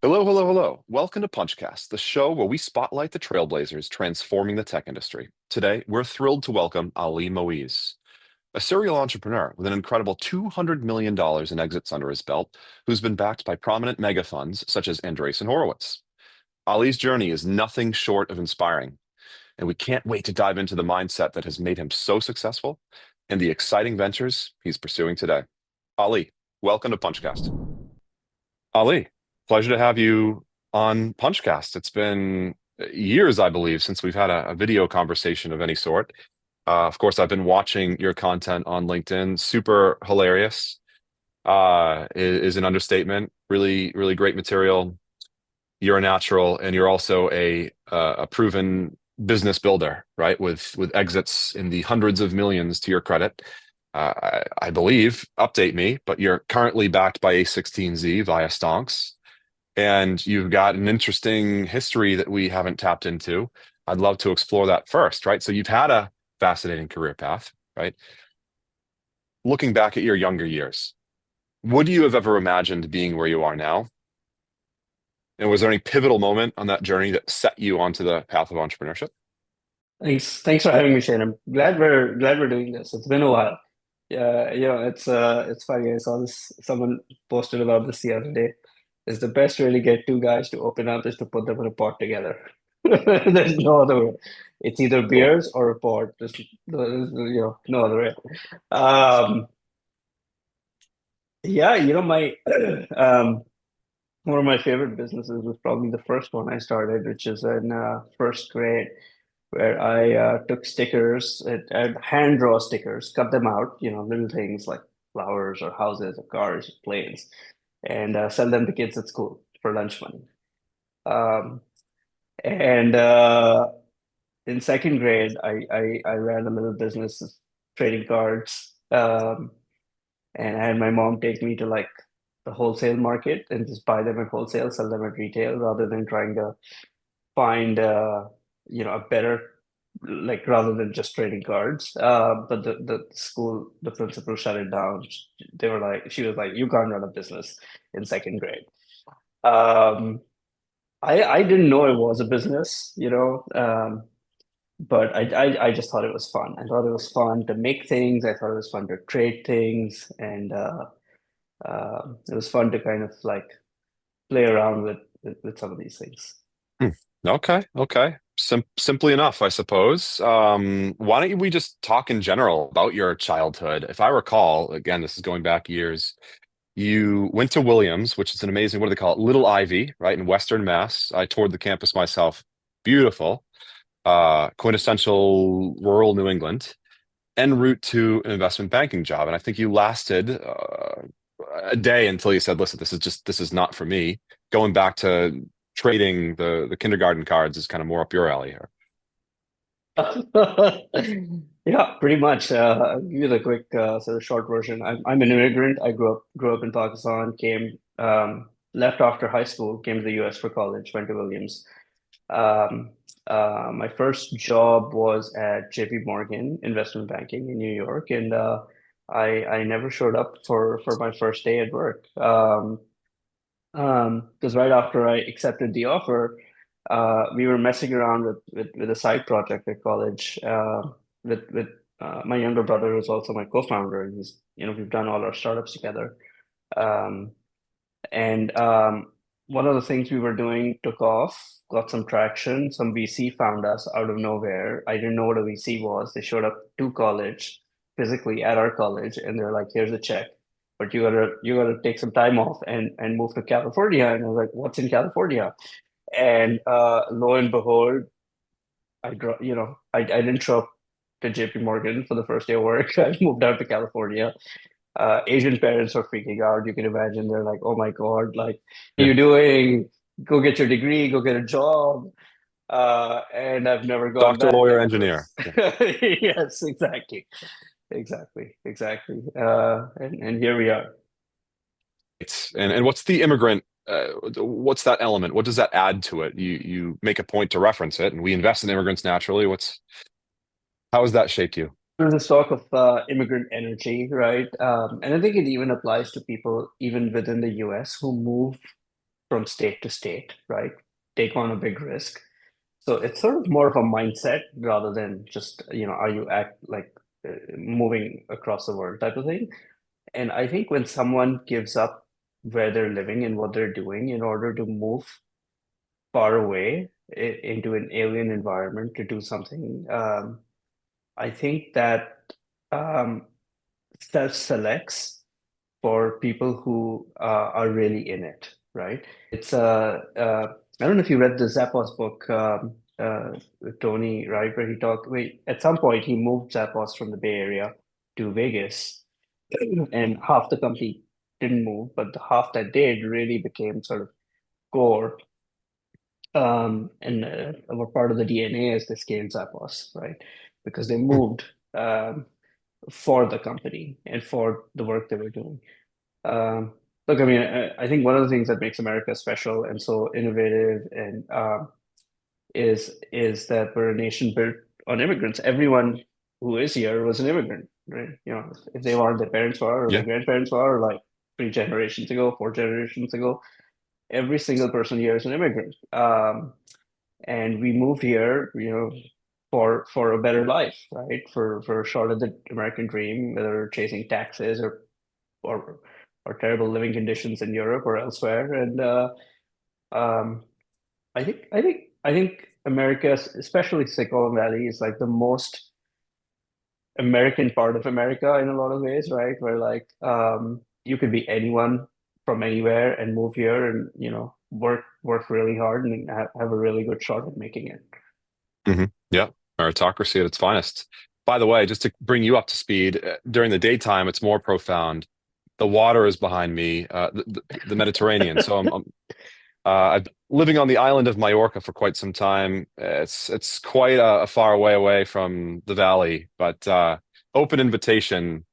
Hello, hello, hello. Welcome to Punchcast, the show where we spotlight the trailblazers transforming the tech industry. Today, we're thrilled to welcome Ali Moiz, a serial entrepreneur with an incredible $200 million in exits under his belt, who's been backed by prominent mega funds such as Andreessen Horowitz. Ali's journey is nothing short of inspiring, and we can't wait to dive into the mindset that has made him so successful and the exciting ventures he's pursuing today. Ali, welcome to Punchcast. Ali, pleasure to have you on Punchcast. It's been years, I believe, since we've had a video conversation of any sort. Of course, I've been watching your content on LinkedIn. Super hilarious, is an understatement. Really, really great material. You're a natural, and you're also a proven business builder, right? With exits in the hundreds of millions to your credit. I believe, update me, but you're currently backed by A16Z via Stonks, and you've got an interesting history that we haven't tapped into. I'd love to explore that first, right? So you've had a fascinating career path, right? Looking back at your younger years, would you have ever imagined being where you are now? And was there any pivotal moment on that journey that set you onto the path of entrepreneurship? Thanks for having me, Shane. I'm glad we're doing this. It's been a while. Yeah, it's funny. I saw this. Someone posted about this the other day. It's the best way to get two guys to open up is to put them in a pot together. There's no other way. It's either Cool. beers or a pot. No other way. Um, yeah, my one of my favorite businesses was probably the first one I started, which is in first grade, where I took stickers and hand draw stickers, cut them out, little things like flowers or houses or cars, planes, and sell them to kids at school for lunch money. Um, and in second grade, I ran a little business trading cards, and I had my mom take me to like the wholesale market and just buy them at wholesale, sell them at retail, rather than trying to find a better, like, rather than just trading cards. But the school, the principal shut it down. She was like, you can't run a business in second grade. Um, I didn't know it was a business, but I just thought it was fun. I thought it was fun to make things. I thought it was fun to trade things, and it was fun to kind of like play around with some of these things. Hmm. Okay, okay. Simply enough, I suppose. Why don't we just talk in general about your childhood? If I recall, again, this is going back years, you went to Williams, which is an amazing, what do they call it? Little Ivy, right, in Western Mass. I toured the campus myself. Beautiful. Quintessential rural New England, en route to an investment banking job. And I think you lasted a day until you said, listen, this is not for me. Going back to trading the kindergarten cards is kind of more up your alley here. Yeah, pretty much. I'll give you the quick sort of short version. I'm an immigrant. I grew up in Pakistan. Left after high school. Came to the U.S. for college. Went to Williams. Um, my first job was at J.P. Morgan investment banking in New York, and I never showed up for my first day at work. Because right after I accepted the offer, we were messing around with a side project at college with my younger brother, who's also my co-founder, and we've done all our startups together. Um, and one of the things we were doing took off, got some traction. Some VC found us out of nowhere. I didn't know what a VC was. They showed up to college, physically at our college, and they're like, "Here's a check, but you gotta take some time off and move to California." And I was like, "What's in California?" And lo and behold, I didn't show up to JP Morgan for the first day of work. I moved out to California. Asian parents are freaking out. You can imagine they're like, "Oh my God, like, what are Yeah. you doing? Go get your degree, go get a job." And I've never gone Doctor, back lawyer, ever engineer. since. Yeah. Yes, exactly. And here we are. And what's the immigrant? What's that element? What does that add to it? You make a point to reference it, and we invest in immigrants naturally. How has that shaped you? There's this talk of immigrant energy, right? And I think it even applies to people even within the US who move from state to state, right? Take on a big risk. So it's sort of more of a mindset rather than just, are you act like moving across the world type of thing. And I think when someone gives up where they're living and what they're doing in order to move far away into an alien environment to do something, I think that um, self-selects for people who are really in it, right? It's I don't know if you read the Zappos book, with Tony, right? Where he talked, wait, at some point he moved Zappos from the Bay Area to Vegas, and half the company didn't move, but the half that did really became sort of core. And were part of the DNA as they scaled Zappos, right? Because they Hmm. moved for the company and for the work they were doing. Um, Look, I mean, I think one of the things that makes America special and so innovative and is that we're a nation built on immigrants. Everyone who is here was an immigrant, right? If they weren't, their parents were, or their Yeah. grandparents were, or like 3 generations ago, 4 generations ago, every single person here is an immigrant. And we moved here, for a better life, right? For a shot at the American dream, whether chasing taxes or or terrible living conditions in Europe or elsewhere. And um, I think America, especially Silicon Valley, is like the most American part of America in a lot of ways, right? Where like you could be anyone from anywhere and move here and work really hard and have a really good shot at making it. Yeah. Meritocracy at its finest. By the way, just to bring you up to speed, during the daytime, it's more profound. The water is behind me, the Mediterranean. So I've been living on the island of Mallorca for quite some time. It's quite a far way from the valley, but open invitation,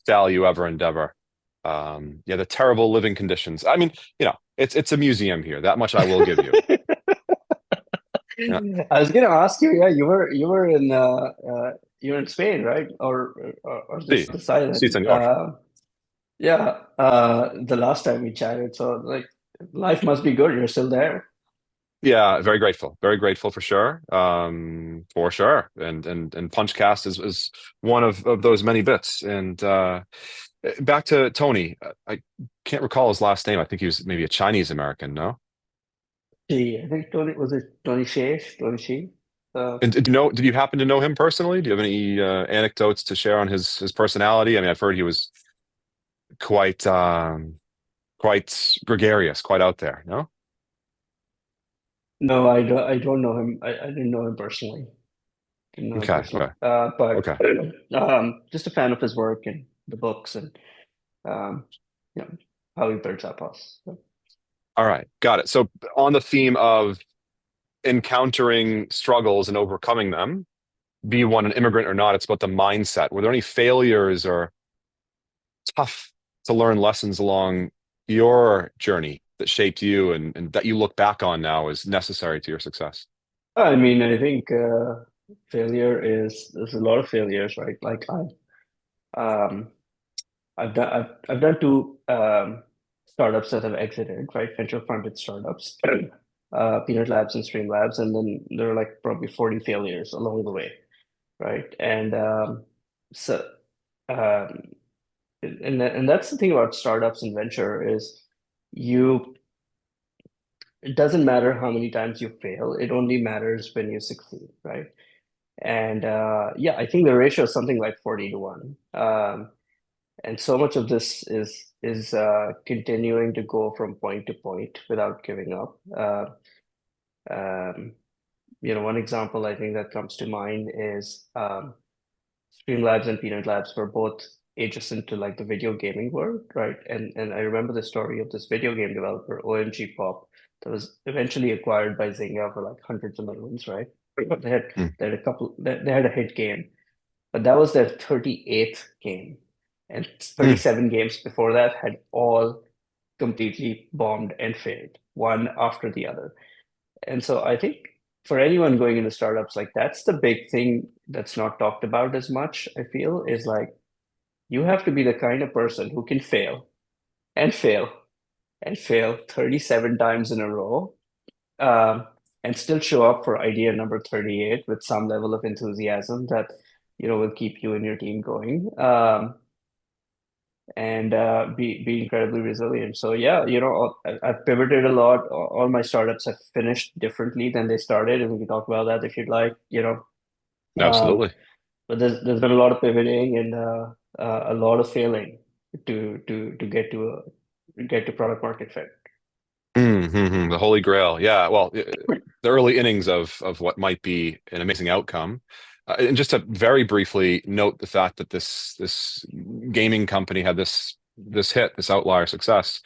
shall you ever endeavor. Yeah, the terrible living conditions. I mean, it's a museum here. That much I will give you. Yeah. I was gonna ask you, yeah, you were in Spain, right? Or Sí, just this island. sí, señor. Yeah, the last time we chatted, so like life must be good. You're still there. Yeah, very grateful for sure, for sure. And Punchcast is one of those many bits. And back to Tony, I can't recall his last name. I think he was maybe a Chinese American, no? See, I think Tony was it Tony Shea? Tony Shea? Uh, And did you happen to know him personally? Do you have any anecdotes to share on his personality? I mean, I've heard he was quite quite gregarious, quite out there, no? no, I don't know him. I didn't know him personally. Didn't know him Okay, personally. okay, But okay. just a fan of his work and the books and um, you know, how he builds up us. So, All right, got it. So on the theme of encountering struggles and overcoming them, be one an immigrant or not, it's about the mindset. Were there any failures or tough to learn lessons along your journey that shaped you and that you look back on now as necessary to your success? I mean, I think failure is there's a lot of failures, right? Like um, I've done two startups that have exited, right? Venture funded startups, Peanut Labs and Streamlabs, and then there are like probably 40 failures along the way, right? And so um, and that's the thing about startups and venture is you it doesn't matter how many times you fail, it only matters when you succeed, right? And yeah, I think the ratio is something like 40 to 1. And so much of this is continuing to go from point to point without giving up. Um, One example I think that comes to mind is Streamlabs and Peanut Labs were both adjacent to like the video gaming world, right? And I remember the story of this video game developer, OMG Pop, that was eventually acquired by Zynga for like hundreds of millions, right? They had Mm, they had a couple they had a hit game, but that was their 38th game. And mm, 37 games before that had all completely bombed and failed, one after the other. And so I think for anyone going into startups, like that's the big thing that's not talked about as much, I feel, is like you have to be the kind of person who can fail and fail and fail 37 times in a row, um, and still show up for idea number 38 with some level of enthusiasm that will keep you and your team going, and be incredibly resilient. So yeah, I've pivoted a lot. All my startups have finished differently than they started, and we can talk about that if you'd like. Um, Absolutely. but there's been a lot of pivoting and a lot of failing to get to product market fit. The Holy Grail. Yeah. Well, the early innings of what might be an amazing outcome. And just to very briefly note the fact that this gaming company had this hit, this outlier success.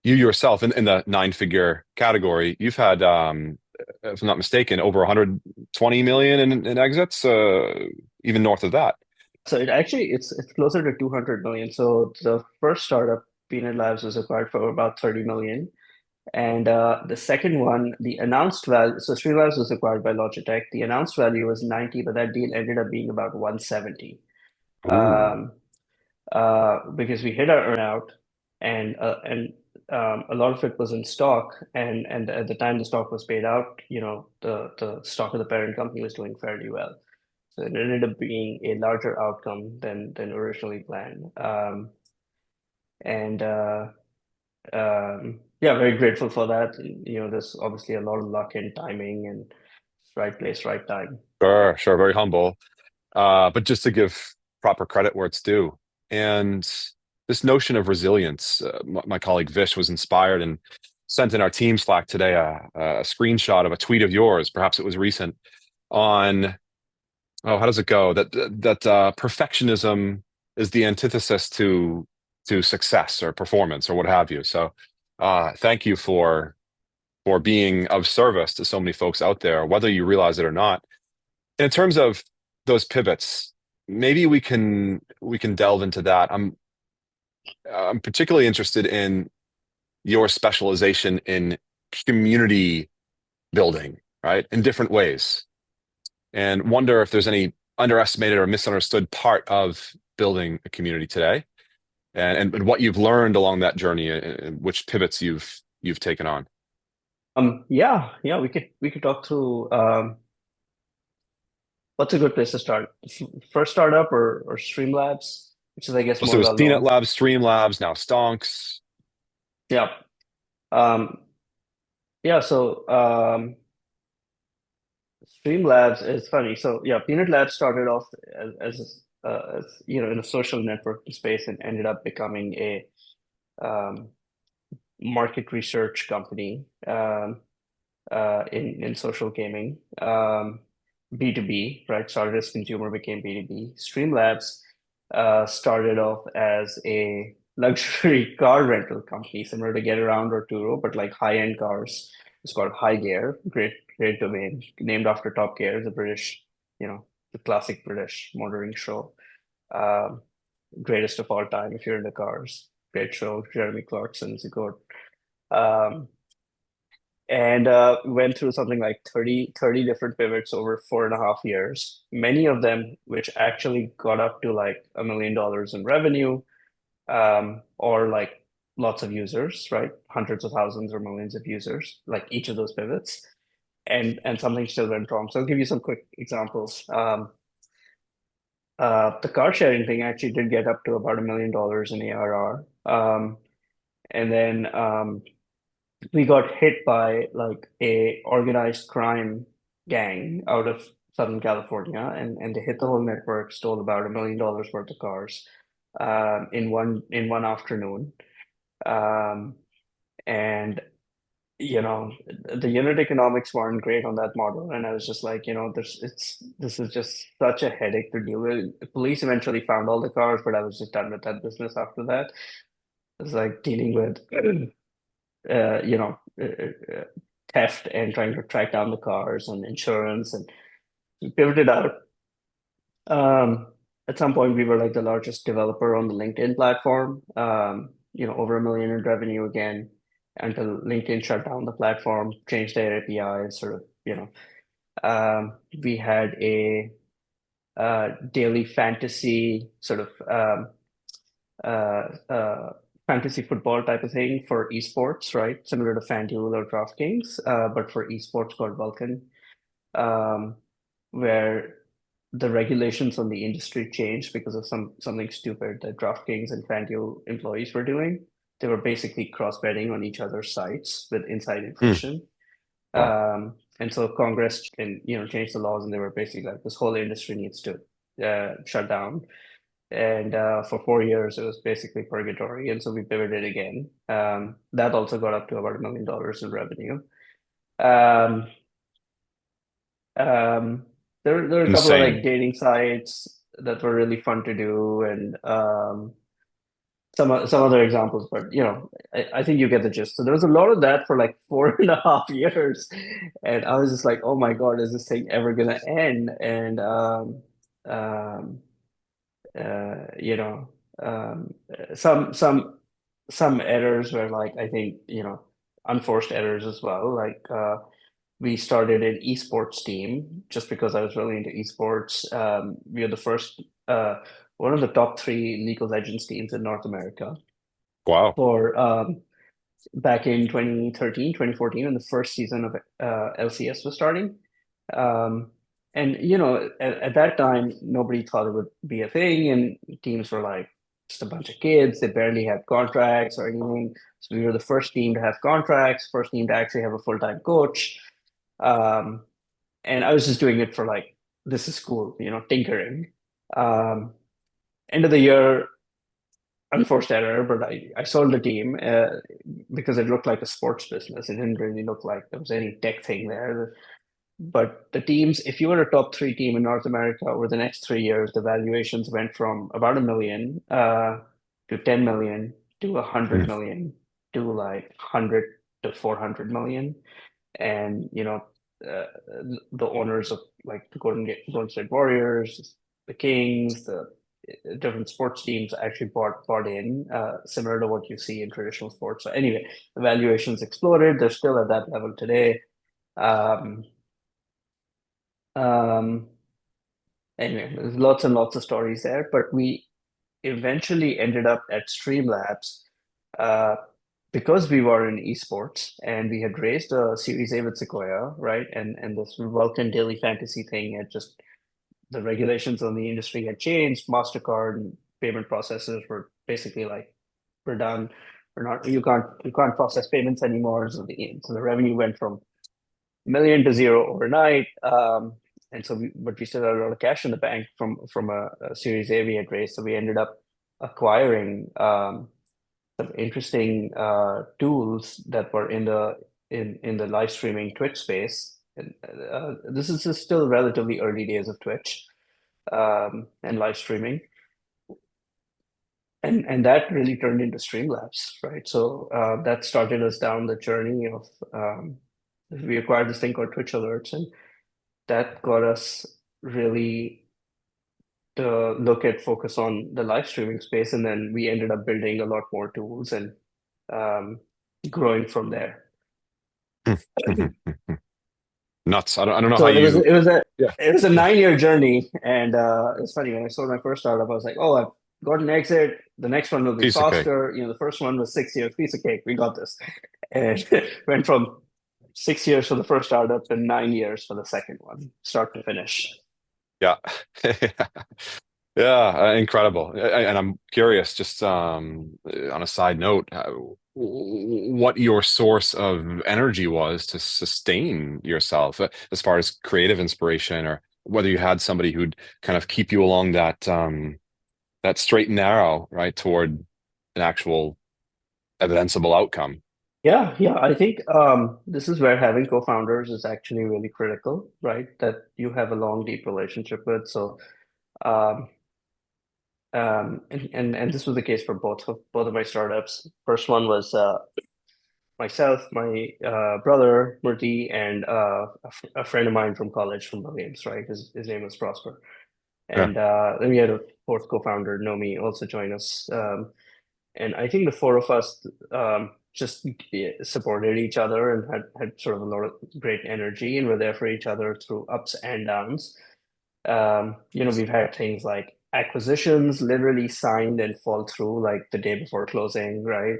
You yourself in the nine-figure category, you've had, if I'm not mistaken, over 120 million in exits, even north of that. So it's closer to 200 million. So the first startup, Peanut Labs, was acquired for about 30 million. And the second one, the announced value, so Streamlabs was acquired by Logitech. The announced value was 90, but that deal ended up being about 170. Ooh. Because we hit our earnout, and a lot of it was in stock, and at the time the stock was paid out, the stock of the parent company was doing fairly well. So it ended up being a larger outcome than originally planned. And Yeah, very grateful for that. There's obviously a lot of luck and timing and right place, right time. Sure, sure, very humble. But just to give proper credit where it's due. And this notion of resilience, my colleague Vish was inspired and sent in our team Slack today a screenshot of a tweet of yours, perhaps it was recent, on, oh, how does it go? That perfectionism is the antithesis to success or performance or what have you. So thank you for being of service to so many folks out there, whether you realize it or not. In terms of those pivots, maybe we can delve into that. I'm particularly interested in your specialization in community building, right? In different ways, and wonder if there's any underestimated or misunderstood part of building a community today, and what you've learned along that journey, and which pivots you've taken on. Yeah, we could talk through what's a good place to start? First startup or Streamlabs, which is I guess So it more was well Peanut known. Labs, Streamlabs, now Stonks. Yeah. Um, yeah, so Streamlabs is funny. So yeah, Peanut Labs started off as in a social networking space and ended up becoming a um, market research company, in social gaming. B2B, right? Started as consumer, became B2B. Streamlabs started off as a luxury car rental company, similar to Get Around or Turo, but like high-end cars. It's called High Gear. Great domain, named after Top Gear, the British, the classic British motoring show. Um, Greatest of all time if you're into cars. Great show. Jeremy Clarkson's a good. Um, and went through something like 30 different pivots over 4.5 years, many of them which actually got up to like $1 million in revenue, or like lots of users, right? Hundreds of thousands or millions of users, like each of those pivots. And something still went wrong. So I'll give you some quick examples. The car sharing thing actually did get up to about $1 million in ARR. And then we got hit by like a organized crime gang out of Southern California, and they hit the whole network, stole about $1 million worth of cars in one afternoon. Um, and the unit economics weren't great on that model, and I was just like, this is just such a headache to deal with. The police eventually found all the cars, but I was just done with that business after that. It was like dealing with uh, you know, uh, uh, theft and trying to track down the cars and insurance, and we pivoted out. At some point, we were like the largest developer on the LinkedIn platform, over 1 million in revenue again, until LinkedIn shut down the platform, changed their APIs, sort of, we had a daily fantasy sort of uh, uh, fantasy football type of thing for esports, right? Similar to FanDuel or DraftKings, but for esports called Vulcan, um, where the regulations on the industry changed because of something stupid that DraftKings and FanDuel employees were doing. They were basically cross betting on each other's sites with inside Hmm. information. Wow. And so Congress can, changed the laws, and they were basically like, this whole industry needs to shut down. And for 4 years, it was basically purgatory. And so we pivoted again. That also got up to about $1 million in revenue. Um, um, there were a couple of like Insane. dating sites that were really fun to do, and some other examples, but I think you get the gist. So there was a lot of that for like 4.5 years, and I was just like, oh my God, is this thing ever gonna end? And um, you know, um, some some some errors were like, I think, unforced errors as well. Like we started an esports team just because I was really into esports. We are the first, one of the top three League of Legends teams in North America Wow. for back in 2013, 2014, when the first season of LCS was starting. Um, and at that time, nobody thought it would be a thing, and teams were like just a bunch of kids. They barely had contracts or anything. So we were the first team to have contracts, first team to actually have a full-time coach. Um, and I was just doing it for like, this is cool, tinkering. Um, End of the year, unforced error, but I sold the team because it looked like a sports business. It didn't really look like there was any tech thing there. But the teams, if you were a top three team in North America over the next 3 years, the valuations went from about 1 million to 10 million to Hmm. 100 million to like 100 to 400 million. And uh, the owners of like the Golden State Warriors, the Kings, the different sports teams actually bought in, similar to what you see in traditional sports. So anyway, the valuations exploded. They're still at that level today. Um, um, anyway, there's lots and lots of stories there, but we eventually ended up at Streamlabs uh, because we were in esports and we had raised a Series A with Sequoia, right? And this Vulcan daily fantasy thing had just, the regulations on the industry had changed. MasterCard and payment processors were basically like, we're done. We're not. You can't process payments anymore. So the revenue went from million to zero overnight. And so but we still had a lot of cash in the bank from a Series A we had raised. So we ended up acquiring some interesting tools that were in the live streaming Twitch space. And, this is still relatively early days of Twitch and live streaming, and that really turned into Streamlabs, right? So that started us down the journey of we acquired this thing called Twitch Alerts, and that got us really to look at focus on the live streaming space, and then we ended up building a lot more tools and um, growing from there. Nuts. I don't know how So it was you. it was a Yeah. it was a 9 year journey, and it's funny when I sold my first startup, I was like, oh, I've got an exit. The next one will be Piece of cake. faster. The first one was 6 years, piece of cake. We got this, and went from 6 years for the first startup and 9 years for the second one, start to finish. Yeah. Yeah, incredible. And I'm curious, just on a side note, what your source of energy was to sustain yourself as far as creative inspiration, or whether you had somebody who'd kind of keep you along that straight and narrow, right, toward an actual evidenceable outcome. Yeah, yeah. I think this is where having co-founders is actually really critical, right? That you have a long, deep relationship with. So, um, and this was the case for both of my startups. First one was myself, my brother Murti, and a friend of mine from college from Williams, right? His name was Prosper. Yeah. And then we had a fourth co-founder, Nomi, also join us. And I think the four of us just supported each other and had sort of a lot of great energy and were there for each other through ups and downs. We've had things like acquisitions literally signed and fall through like the day before closing, right?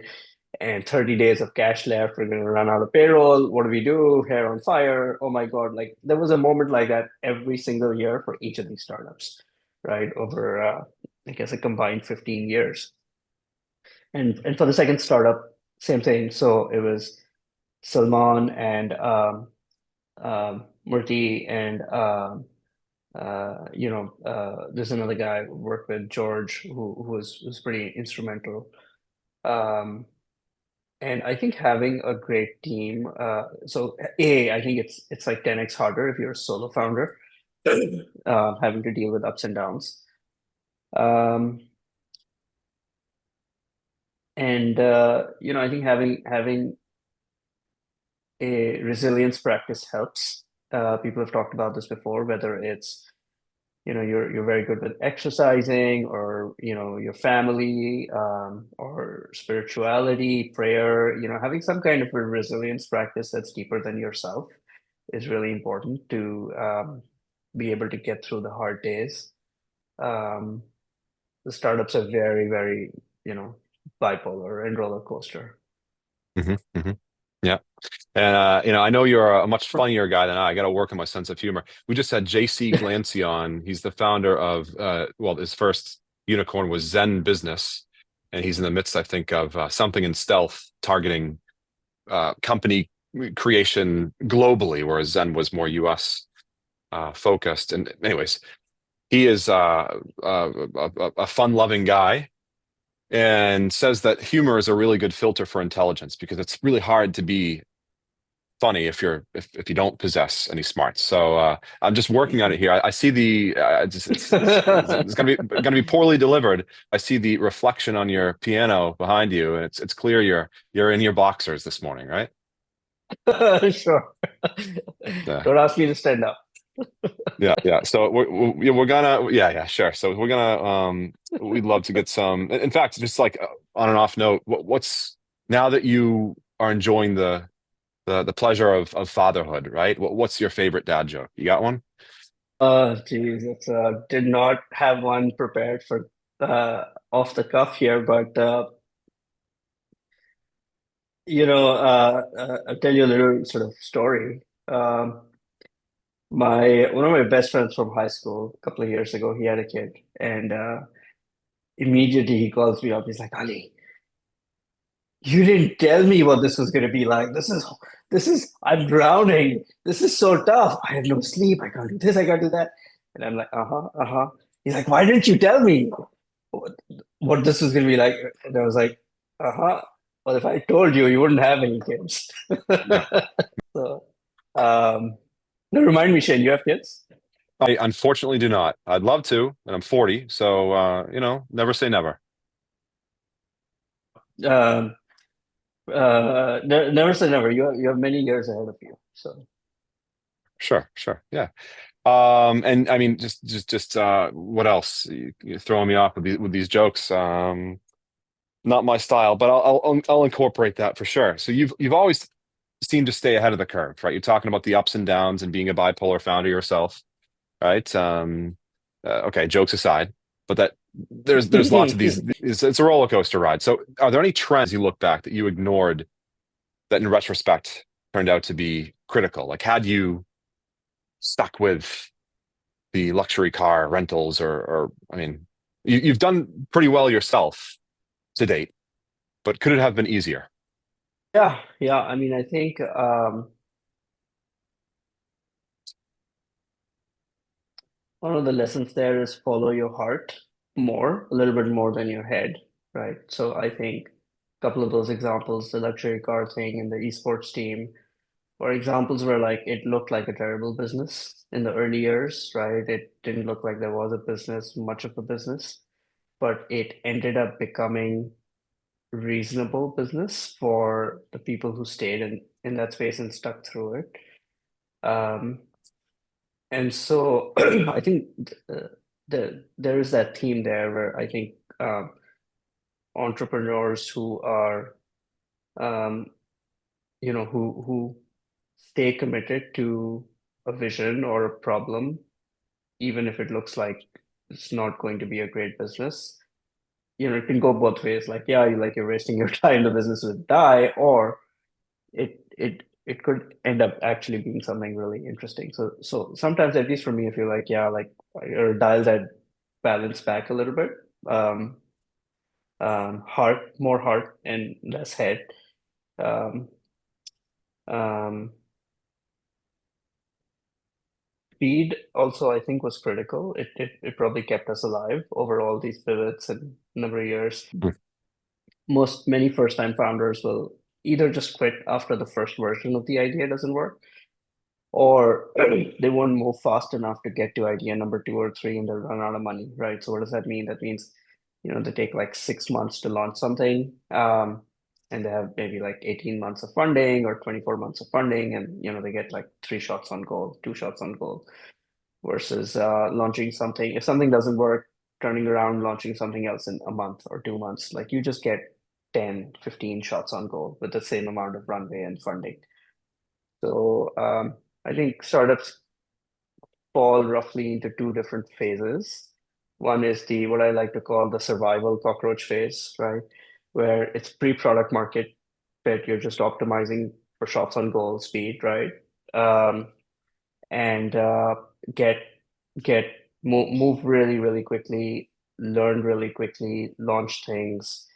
And 30 days of cash left, we're going to run out of payroll. What do we do? Hair on fire. Oh my God. Like there was a moment like that every single year for each of these startups, right? Over, I guess, a combined 15 years. And for the second startup, same thing. So it was Salman and Murthy and there's another guy who worked with George who was pretty instrumental. Um, and I think having a great team. I think it's like 10x harder if you're a solo founder, having to deal with ups and downs. Um, I think having a resilience practice helps. People have talked about this before, whether it's you're very good with exercising or your family, or spirituality, prayer, having some kind of a resilience practice that's deeper than yourself is really important to be able to get through the hard days. um, the startups are very, very bipolar and roller coaster. Hmm. Hmm. Yeah. And I know you're a much funnier guy than I got to work on my sense of humor. We just had JC Glancy on. He's the founder of his first unicorn was Zen Business, and he's in the midst, I think, of something in stealth targeting company creation globally, whereas Zen was more US focused. And anyways, he is a fun-loving guy and says that humor is a really good filter for intelligence because it's really hard to be funny if you don't possess any smarts. So I'm just working on it here. I see the it's gonna be poorly delivered. I see the reflection on your piano behind you, and it's clear you're in your boxers this morning, right? Sure. Uh, Don't ask me to stand up. yeah, yeah. So we're gonna yeah, sure. So we're gonna we'd love to get some. In fact, just like on and off note, what's now that you are enjoying the pleasure of fatherhood, right? What's your favorite dad joke? You got one? Geez, it's did not have one prepared for uh off the cuff here, but I'll tell you a little sort of story. My One of my best friends from high school, a couple of years ago, he had a kid, and immediately he calls me up. He's like, Ali, you didn't tell me what this was going to be like. I'm drowning. This is so tough. I have no sleep. I can't do this. I can't do that. And I'm like, uh-huh, uh-huh. He's like, why didn't you tell me what, what this was going to be like? And I was like, uh-huh. Well, if I told you, you wouldn't have any kids. Yeah. So, now remind me, Shane, you have kids? I unfortunately do not. I'd love to, and I'm 40, so never say never. Um, never say never. You have many years ahead of you. So. Sure, sure. Yeah. And I mean, just what else? You're throwing me off with these jokes. Not my style, but I'll incorporate that for sure. So you've always seemed to stay ahead of the curve, right? You're talking about the ups and downs and being a bipolar founder yourself, right? Okay, jokes aside, but that there's lots of these. It's a roller coaster ride. So, are there any trends you look back that you ignored that, in retrospect, turned out to be critical? Like, had you stuck with the luxury car rentals, or I mean, you've done pretty well yourself to date, but could it have been easier? Yeah, yeah. I mean, I think one of the lessons there is follow your heart a little bit more than your head, right? So I think a couple of those examples, the luxury car thing and the esports team, were examples where like it looked like a terrible business in the early years, right? It didn't look like there was a business, much of a business, but it ended up becoming reasonable business for the people who stayed in that space and stuck through it. Um, And so I think there is that theme there where I think entrepreneurs who are um, who stay committed to a vision or a problem, even if it looks like it's not going to be a great business. It can go both ways. Like, yeah, you're wasting your time, the business would die, or it could end up actually being something really interesting. So sometimes, at least for me, I feel like, yeah, like or dial that balance back a little bit. Um, more heart and less head. Um, um, Speed also, I think, was critical. It probably kept us alive over all these pivots and number of years. Many first time founders will either just quit after the first version of the idea doesn't work, or they won't move fast enough to get to idea number 2 or 3 and they'll run out of money, right? So what does that mean? That means, they take like 6 months to launch something, and they have maybe like 18 months of funding or 24 months of funding, and they get like 3 shots on goal, 2 shots on goal, versus launching something. If something doesn't work, turning around, launching something else in a month or 2 months, like you just get 10, 15 shots on goal with the same amount of runway and funding. So I think startups fall roughly into two different phases. One is what I like to call the survival cockroach phase, right? Where it's pre-product market fit, you're just optimizing for shots on goal speed, right? And get get move really, really quickly, learn really quickly, launch things,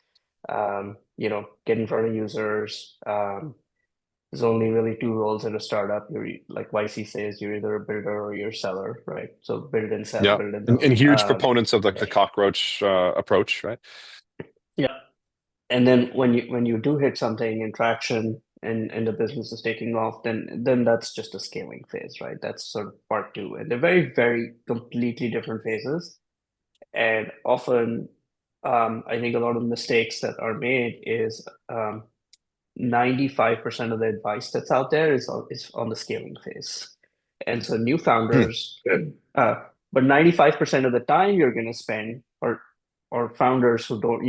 get in front of users. There's only really two roles in a startup. You're like YC says, you're either a builder or you're a seller, right? So build and sell, Yeah. build and And sell. huge proponents of the cockroach approach, right? Yeah. And then when you do hit something in traction and the business is taking off, then that's just a scaling phase, right? That's sort of part two. And they're very, very completely different phases. And often, I think a lot of mistakes that are made is 95% of the advice that's out there is on the scaling phase. And so new Hmm. founders, uh, but 95% of the time you're going to spend, or founders who don't,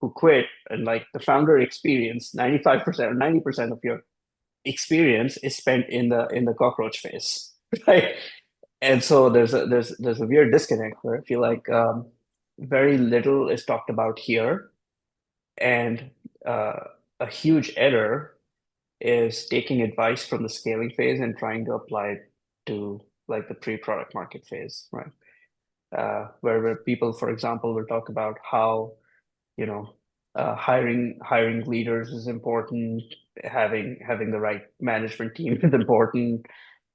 who quit, and like the founder experience, 95% or 90% of your experience is spent in the cockroach phase, right? And so there's a weird disconnect where I feel like very little is talked about here, and uh, a huge error is taking advice from the scaling phase and trying to apply it to like the pre-product market phase, right? Where people, for example, will talk about how you know hiring leaders is important, having the right management team is important,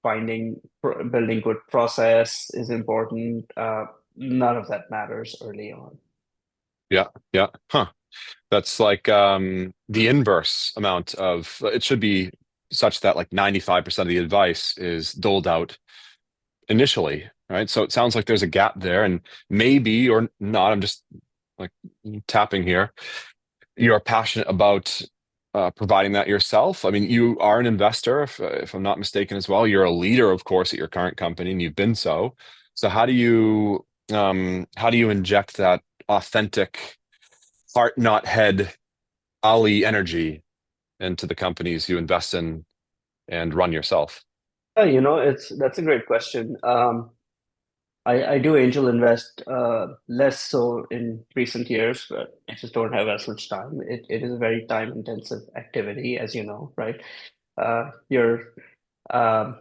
building good process is important. None of that matters early on. Yeah. Yeah. Huh. That's like the inverse amount of it should be such that like 95% of the advice is doled out initially, right? So it sounds like there's a gap there, and maybe or not, I'm just like tapping here. You're passionate about providing that yourself. I mean, you are an investor, if I'm not mistaken, as well. You're a leader, of course, at your current company, and you've been so. So how do you inject that authentic heart, not head, Ali energy into the companies you invest in and run yourself? That's a great question. I do angel invest less so in recent years, but I just don't have as much time. It is a very time intensive activity, as you know, right? You're um,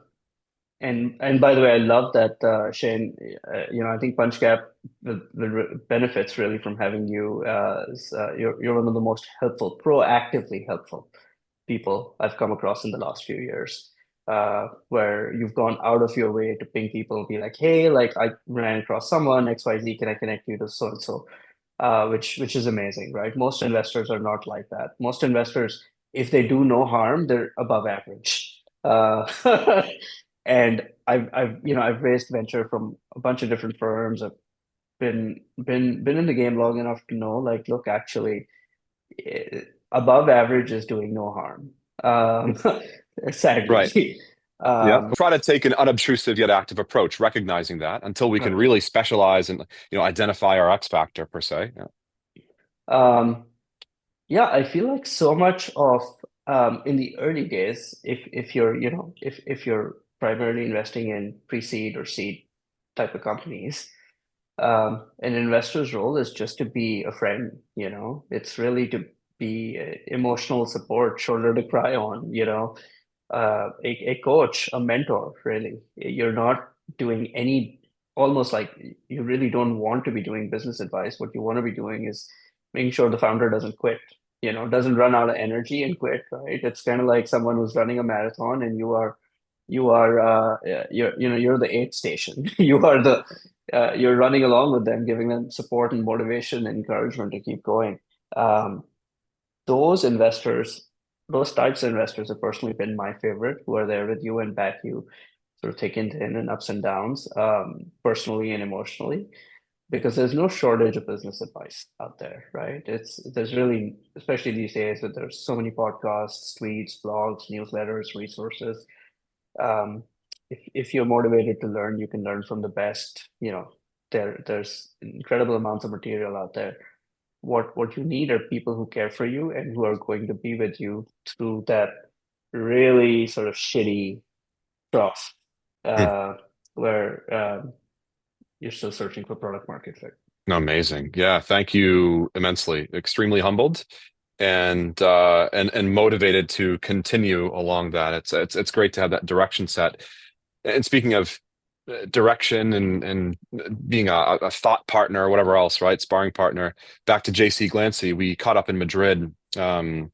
and by the way, I love that Shane. I think PunchCap, the benefits really from having you. You're one of the most helpful, proactively helpful people I've come across in the last few years. Where you've gone out of your way to ping people and be like, hey, like I ran across someone XYZ, can I connect you to so and so? Which is amazing, right? Most investors are not like that. Most investors, if they do no harm, they're above average. And I've raised venture from a bunch of different firms. I've been in the game long enough to know, like, look, actually, above average is doing no harm. Right. Sadly. Yeah. Um, Try to take an unobtrusive yet active approach, recognizing that until we can uh, really specialize and identify our X factor per se. Yeah. um, yeah, I feel like so much of in the early days, if you're, if you're primarily investing in pre-seed or seed type of companies, An investor's role is just to be a friend, you know. It's really to be emotional support, shoulder to cry on, you know, a coach, a mentor, really. You're not doing any, almost like you really don't want to be doing business advice. What you want to be doing is making sure the founder doesn't quit, you know, doesn't run out of energy and quit, right? It's kind of like someone who's running a marathon and you're the aid station. You're running along with them, giving them support and motivation and encouragement to keep going. Um, those investors, those types of investors have personally been my favorite, who are there with you and back you sort of thick and thin and ups and downs, personally and emotionally, because there's no shortage of business advice out there, right? There's really, especially these days, that there's so many podcasts, tweets, blogs, newsletters, resources. Um, if you're motivated to learn, you can learn from the best. You know, there's incredible amounts of material out there. What you need are people who care for you and who are going to be with you through that really sort of shitty trough, Hmm. uh, where you're still searching for product market fit. Amazing. Yeah, thank you immensely. Extremely humbled and motivated to continue along that. It's great to have that direction set. And speaking of direction and being a thought partner or whatever else, right? Sparring partner. Back to JC Glancy, we caught up in Madrid. There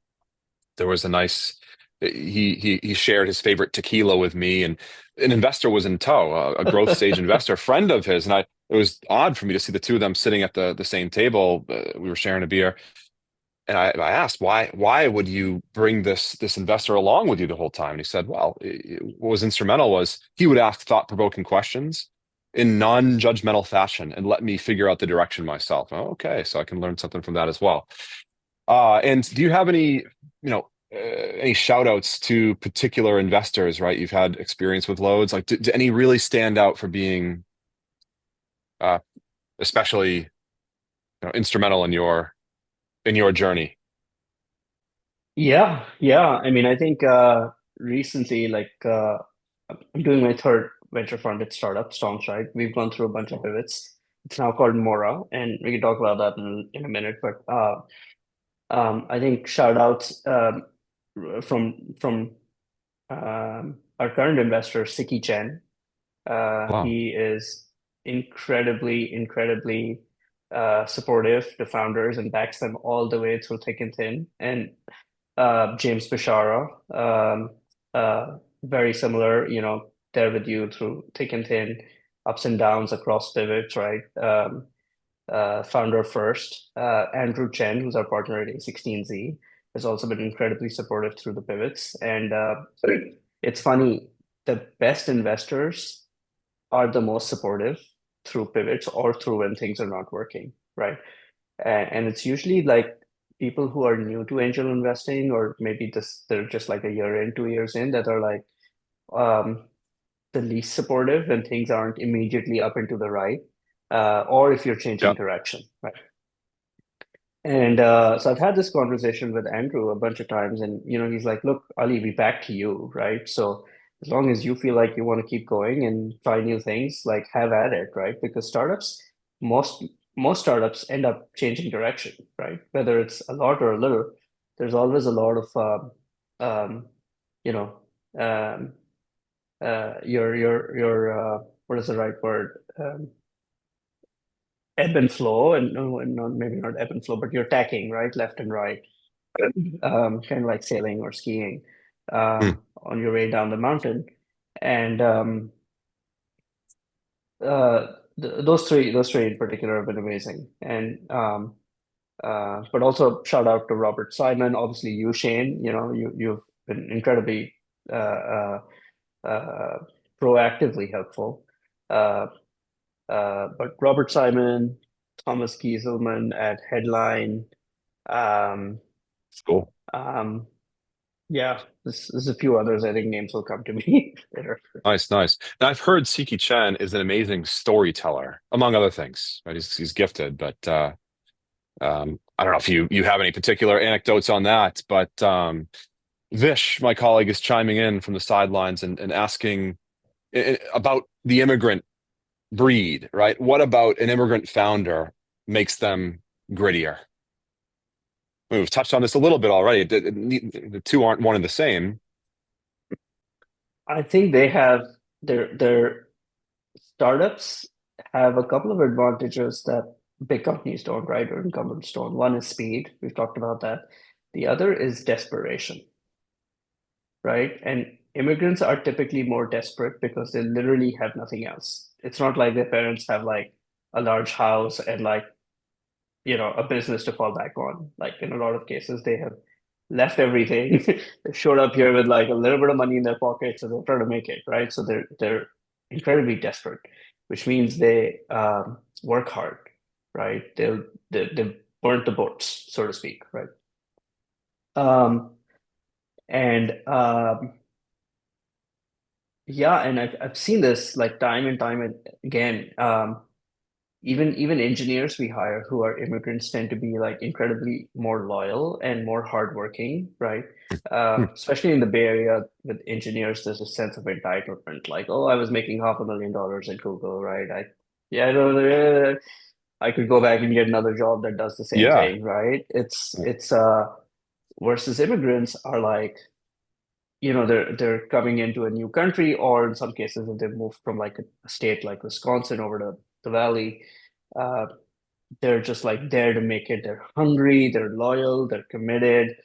was a nice. He shared his favorite tequila with me, and an investor was in tow, a growth stage investor, friend of his, and I. It was odd for me to see the two of them sitting at the same table. We were sharing a beer, and I asked why would you bring this investor along with you the whole time? And he said, well, what was instrumental was he would ask thought-provoking questions in non-judgmental fashion and let me figure out the direction myself. Oh, okay, so I can learn something from that as well. And do you have any shout outs to particular investors, right? You've had experience with loads. Like, do any really stand out for being uh, especially instrumental in your journey? Yeah, yeah. I mean, I think recently, I'm doing my third venture funded startup, Storms, right? We've gone through a bunch of pivots. It's now called Mora, and we can talk about that in a minute. But I think shout outs from our current investor, Siki Chen. Wow, He is incredibly supportive to founders and backs them all the way through thick and thin. And James Bashara, very similar, you know, there with you through thick and thin, ups and downs across pivots, right? Founder first. Andrew Chen, who's our partner at A16Z, has also been incredibly supportive through the pivots. And it's funny, the best investors are the most supportive through pivots or through when things are not working, right? And it's usually like people who are new to angel investing, or maybe they're just like a year in, 2 years in, that are like um, the least supportive when things aren't immediately up and to the right, or if you're changing yeah, direction, right? And so I've had this conversation with Andrew a bunch of times, and you know, he's like, "Look, Ali, we back to you, right? So as long as you feel like you want to keep going and try new things, like have at it, right? Because most most startups end up changing direction, right? Whether it's a lot or a little, there's always a lot of um, you know, um, what is the right word? Ebb and flow, and no, not maybe not ebb and flow, but you're tacking right, left and right, kind of like sailing or skiing Hmm. on your way down the mountain. And those three in particular have been amazing. And but also shout out to Robert Simon, obviously you, Shane. You know, you've been incredibly uh, uh, proactively helpful. Uh, but Robert Simon, Thomas Gieselman at Headline. Um, Cool. um, yeah, there's a few others. I think names will come to me later. Nice, nice. Now I've heard Siki Chen is an amazing storyteller, among other things. Right? He's gifted, but I don't know if you have any particular anecdotes on that. But Vish, my colleague, is chiming in from the sidelines and asking about the immigrant breed, right? What about an immigrant founder makes them grittier? We've touched on this a little bit already. The two aren't one and the same. I think they have their startups have a couple of advantages that big companies don't, right? Or incumbents don't. One is speed. We've talked about that. The other is desperation, right? And immigrants are typically more desperate because they literally have nothing else. It's not like their parents have like a large house and like, a business to fall back on. Like in a lot of cases, they have left everything. They showed up here with like a little bit of money in their pockets and they're trying to make it, right? So they're incredibly desperate, which means they work hard, right? They burn the boats, so to speak, right? Um, and yeah, and I've seen this like time and time again. Even engineers we hire who are immigrants tend to be like incredibly more loyal and more hardworking, right? Hmm. Especially in the Bay Area with engineers, there's a sense of entitlement, like, oh, I was making $500,000 at Google, right? Yeah, I don't, I could go back and get another job that does the same Yeah. thing, right? It's versus immigrants are like, they're coming into a new country, or in some cases, if they've moved from like a state like Wisconsin over to the Valley, uh, they're just like there to make it. They're hungry, they're loyal, they're committed.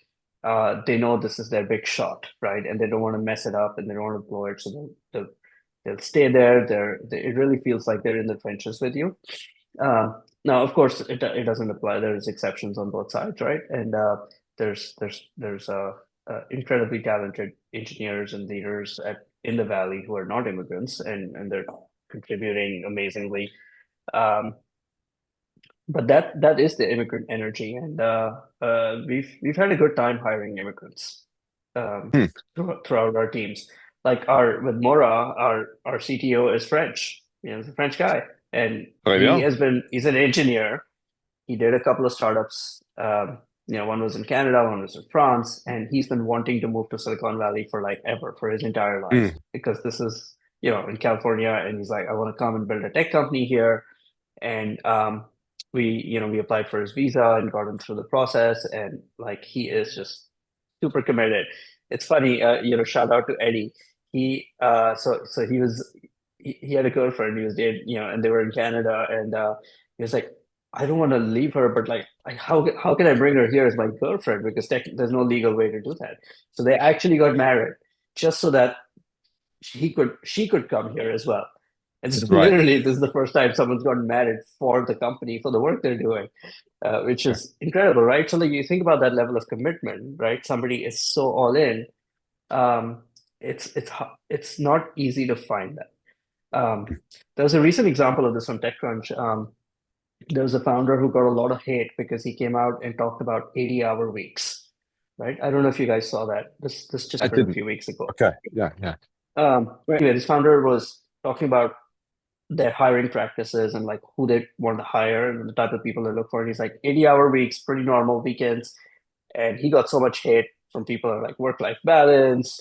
They know this is their big shot, right? And they don't want to mess it up and they don't want to blow it. So they'll stay there. It really feels like they're in the trenches with you. Now, of course, it doesn't apply. There's exceptions on both sides, right? And there's incredibly talented engineers and leaders in the Valley who are not immigrants, and they're contributing amazingly. Um, but that is the immigrant energy, and we've had a good time hiring immigrants um, Hmm. throughout our teams. Like our with Mora, our CTO is French. He's a French guy, and There you go. he's an engineer. He did a couple of startups. One was in Canada, one was in France, and he's been wanting to move to Silicon Valley for like ever, for his entire life, Hmm. because this is, in California, and he's like, I want to come and build a tech company here. And we applied for his visa and got him through the process, and like he is just super committed. It's funny, shout out to Eddie. He had a girlfriend he was dating, and they were in Canada, and he was like, I don't want to leave her, but like, how can I bring her here as my girlfriend? Because there's no legal way to do that. So they actually got married just so that she could come here as well. And so Right. literally, this is the first time someone's gotten married for the company for the work they're doing, which is incredible, right? So like you think about that level of commitment, right? Somebody is so all in. Um, it's not easy to find that. There's a recent example of this on TechCrunch. There was a founder who got a lot of hate because he came out and talked about 80-hour weeks, right? I don't know if you guys saw that. This just I happened a didn't. few weeks ago. Okay. Yeah. Yeah. Anyway, this founder was talking about their hiring practices and like who they want to hire and the type of people they look for. And he's like 80-hour weeks, pretty normal weekends. And he got so much hate from people who are like work-life balance,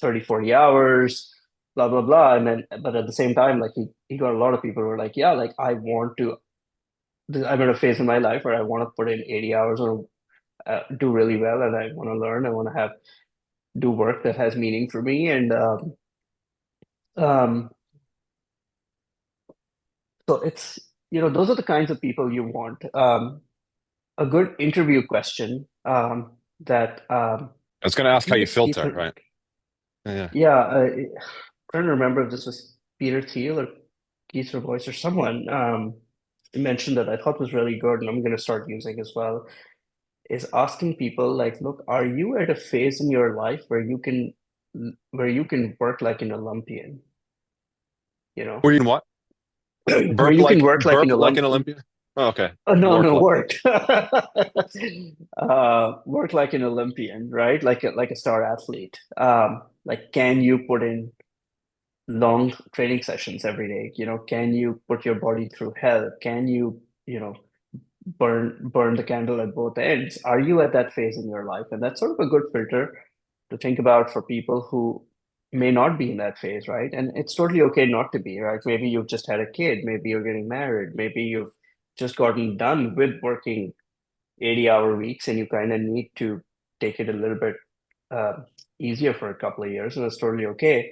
30, 40 hours, blah, blah, blah. And then, but at the same time, like he got a lot of people who were like, yeah, like I'm in a phase in my life where I want to put in 80 hours or do really well. And I want to learn. I want to do work that has meaning for me. And um, so it's, those are the kinds of people you want. A good interview question that I was going to I ask how think you it's Keith. filter, right? Yeah. Yeah, trying to remember if this was Peter Thiel or Keith Voice or someone mentioned that I thought was really good, and I'm going to start using as well. Is asking people like, look, are you at a phase in your life where you can work like an Olympian? You know, Or you know what? where you can work like an Burp like an Olympian. Olympian. Oh, okay. Oh, no, Work no, like. work. Work like an Olympian, right? Like a star athlete. Like, can you put in long training sessions every day? Can you put your body through hell? Can you burn the candle at both ends? Are you at that phase in your life? And that's sort of a good filter to think about for people who may not be in that phase, right? And it's totally okay not to be, right? Maybe you've just had a kid, maybe you're getting married, maybe you've just gotten done with working 80-hour weeks and you kind of need to take it a little bit uh, easier for a couple of years, and it's totally okay.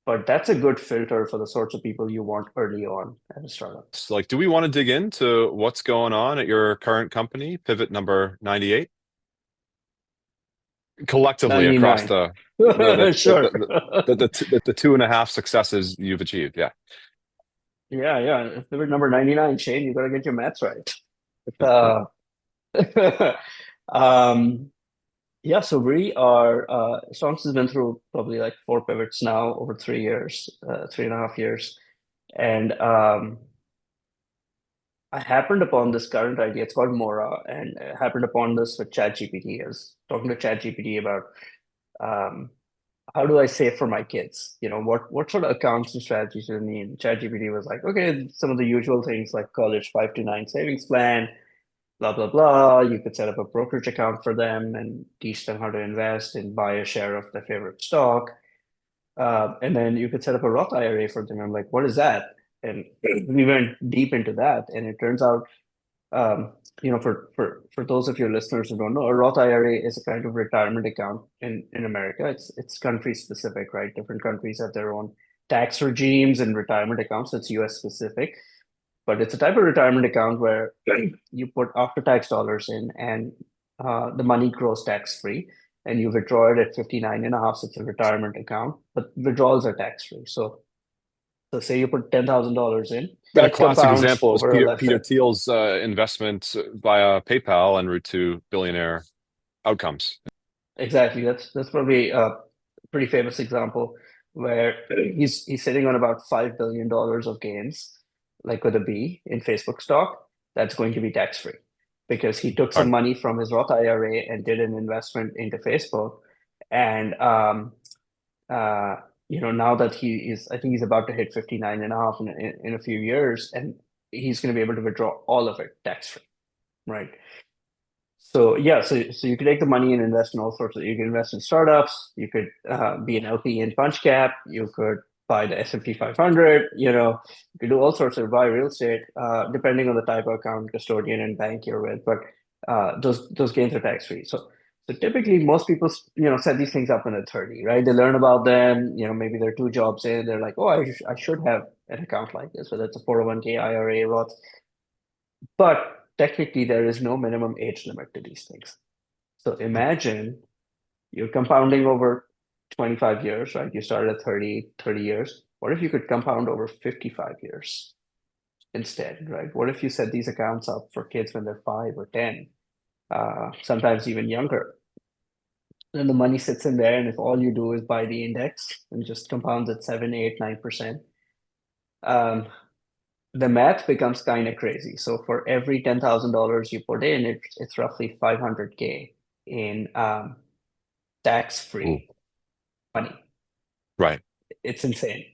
But that's a good filter for the sorts of people you want early on at a startup. So, like, do we want to dig into what's going on at your current company, Pivot number 98, collectively across 99. Sure. the two and a half successes you've achieved? Yeah. Yeah. If they were number 99, Shane, you gotta get your maths right. Uh, um, yeah, so we are, Stonks has been through probably like 4 pivots now over 3 years, 3.5 years. And I happened upon this current idea. It's called Mora, and I happened upon this with ChatGPT. I was talking to ChatGPT about um, how do I save for my kids? What sort of accounts and strategies do they need? ChatGPT was like, okay, some of the usual things like college 5 to 9 savings plan, blah blah blah. You could set up a brokerage account for them and teach them how to invest and buy a share of their favorite stock. And then you could set up a Roth IRA for them. I'm like, what is that? And we went deep into that, and it turns out, um, for those of your listeners who don't know, a Roth IRA is a kind of retirement account in America. It's country specific, right? Different countries have their own tax regimes and retirement accounts. It's US specific, but it's a type of retirement account where you put after tax dollars in, and the money grows tax free, and you withdraw it at 59 and a half. So it's a retirement account, but withdrawals are tax free. So say you put $10,000 in, A that classic compounds example is over, let's Peter say, Thiel's investment via PayPal en route to billionaire outcomes. exactly. That's probably a pretty famous example where he's sitting on about $5 billion of gains, like with a B in Facebook stock. That's going to be tax free because he took some Right. money from his Roth IRA and did an investment into Facebook. And uh, now that I think he's about to hit 59 and a half in a few years, and he's going to be able to withdraw all of it tax free, right? So yeah, so you could take the money and invest in all sorts of. You can invest in startups. You could be an LP in Punchcast. You could buy the S&P 500. You could do all sorts of buy real estate, depending on the type of account, custodian, and bank you're with. But those gains are tax free. So typically, most people set these things up when they're 30, right? They learn about them. Maybe they're 2 jobs in. They're like, oh, I should have an account like this, whether it's a 401k, IRA, Roth. But technically, there is no minimum age limit to these things. So imagine you're compounding over 25 years, right? You started at 30 years. What if you could compound over 55 years instead, right? What if you set these accounts up for kids when they're 5 or 10, sometimes even younger? Then the money sits in there, and if all you do is buy the index and just compounds at 7, 8, 9%, um, the math becomes kind of crazy. So for every $10,000 you put in, it's roughly 500K in Ooh, tax-free money. right. It's insane.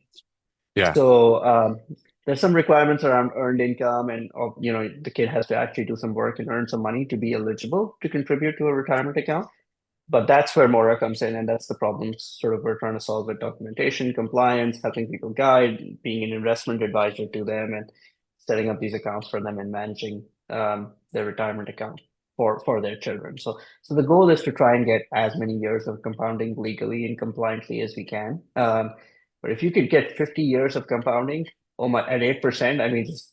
Yeah. So there's some requirements around earned income, and the kid has to actually do some work and earn some money to be eligible to contribute to a retirement account. But that's where Mora comes in, and that's the problem sort of we're trying to solve with documentation, compliance, helping people guide, being an investment advisor to them, and setting up these accounts for them and managing their retirement account for their children. So the goal is to try and get as many years of compounding legally and compliantly as we can. But if you could get 50 years of compounding, oh my, at 8%, I mean, just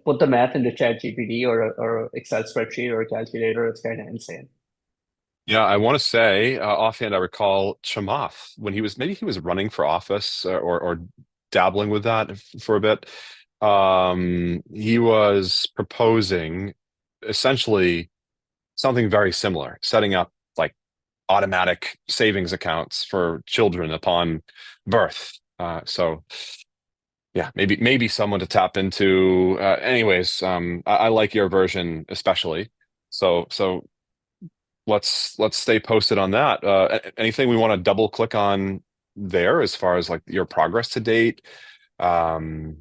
put the math into ChatGPT or Excel spreadsheet or a calculator. It's kind of insane. Yeah, I want to say offhand, I recall Chamath when maybe he was running for office or dabbling with that for a bit. He was proposing essentially something very similar, setting up like automatic savings accounts for children upon birth. So yeah, maybe someone to tap into. Anyways, I like your version especially. So let's stay posted on that. Anything we want to double click on there as far as like your progress to date, um,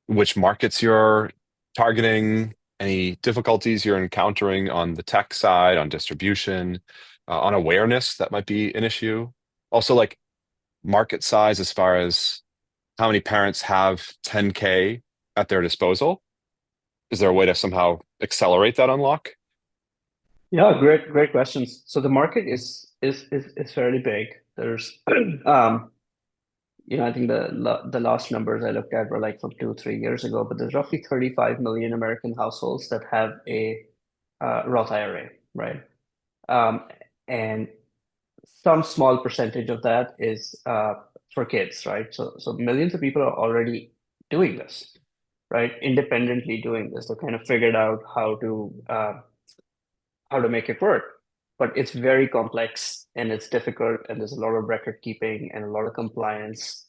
which markets you're targeting, any difficulties you're encountering on the tech side, on distribution, on awareness that might be an issue. Also, like market size as far as how many parents have 10K at their disposal? Is there a way to somehow accelerate that unlock? Yeah, great questions. So the market is fairly big. There's I think the last numbers I looked at were like from 2, 3 years ago, but there's roughly 35 million American households that have a Roth IRA, right? Um, and some small percentage of that is for kids, right? So millions of people are already doing this, right? Independently doing this. They kind of figured out how to make it work. But it's very complex and it's difficult, and there's a lot of record keeping and a lot of compliance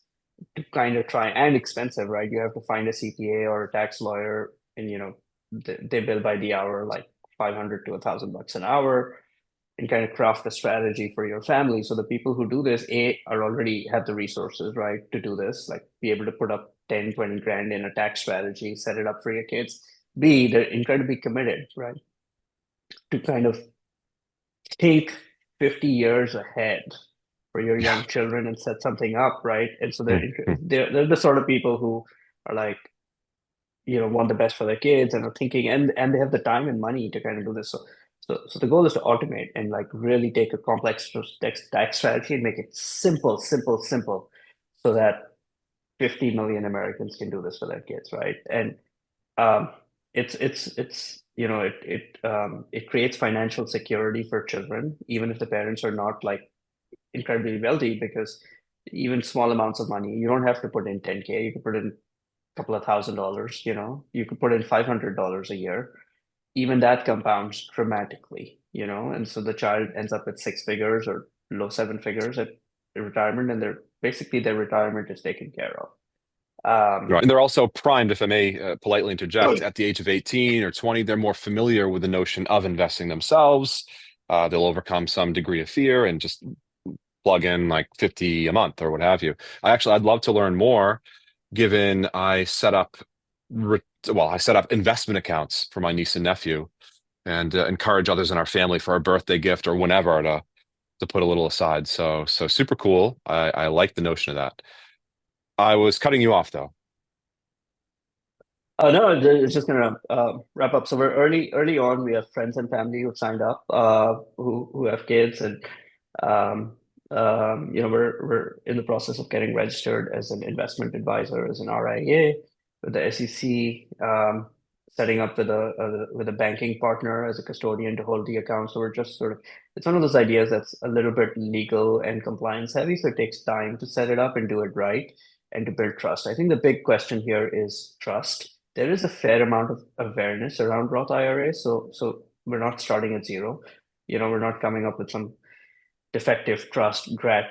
to kind of try, and expensive, right? You have to find a CPA or a tax lawyer, and they bill by the hour, like 500 to $1,000 an hour, and kind of craft a strategy for your family. So the people who do this, are already have the resources, right, to do this, like be able to put up 10, 20 grand in a tax strategy, set it up for your kids. B, they're incredibly committed, right, to kind of think 50 years ahead for your Yeah. young children and set something up, right? And so Mm, mm. they're the sort of people who are like, want the best for their kids and are thinking, and they have the time and money to kind of do this. So the goal is to automate and like really take a complex tax strategy and make it simple, simple, simple, so that 50 million Americans can do this for their kids, right? And um, it's it creates financial security for children, even if the parents are not like incredibly wealthy, because even small amounts of money, you don't have to put in 10K, you can put in a couple of $1,000, you could put in $500 a year. Even that compounds dramatically, and so the child ends up at six figures or low seven figures at retirement, and their retirement is taken care of. Right. And they're also primed, if I may politely interject, at the age of 18 or 20, they're more familiar with the notion of investing themselves. They'll overcome some degree of fear and just plug in like 50 a month or what have you. I'd love to learn more, given I set up investment accounts for my niece and nephew, and encourage others in our family for a birthday gift or whenever to put a little aside. So super cool. I like the notion of that. I was cutting you off though. No, it's just gonna wrap up. So we're early on. We have friends and family who've signed up, who have kids, and um, we're in the process of getting registered as an investment advisor, as an RIA with the SEC, setting up with a banking partner as a custodian to hold the account. So we're just sort of, it's one of those ideas that's a little bit legal and compliance heavy, so it takes time to set it up and do it right and to build trust. I think the big question here is trust. There is a fair amount of awareness around Roth IRA, so we're not starting at zero. We're not coming up with some defective trust grat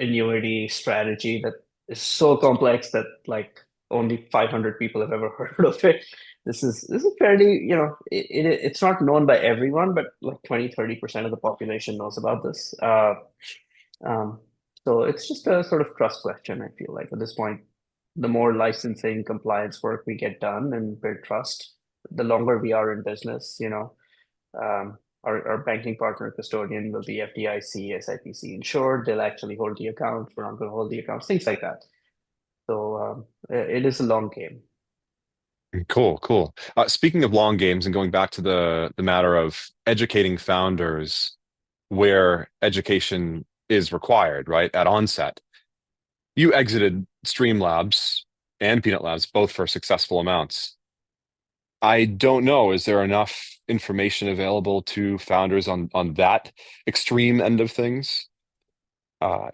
annuity strategy that is so complex that like only 500 people have ever heard of it. This is fairly, it's not known by everyone, but like 20-30% of the population knows about this. Um, so it's just a sort of trust question, I feel like at this point. The more licensing compliance work we get done and build trust, the longer we are in business, our banking partner custodian will be FDIC, SIPC insured. They'll actually hold the account. We're not going to hold the accounts, things like that. So it is a long game. Cool, cool. Speaking of long games and going back to the matter of educating founders where education is required, right? At onset. You exited Streamlabs and Peanut Labs both for successful amounts. I don't know, is there enough information available to founders on that extreme end of things?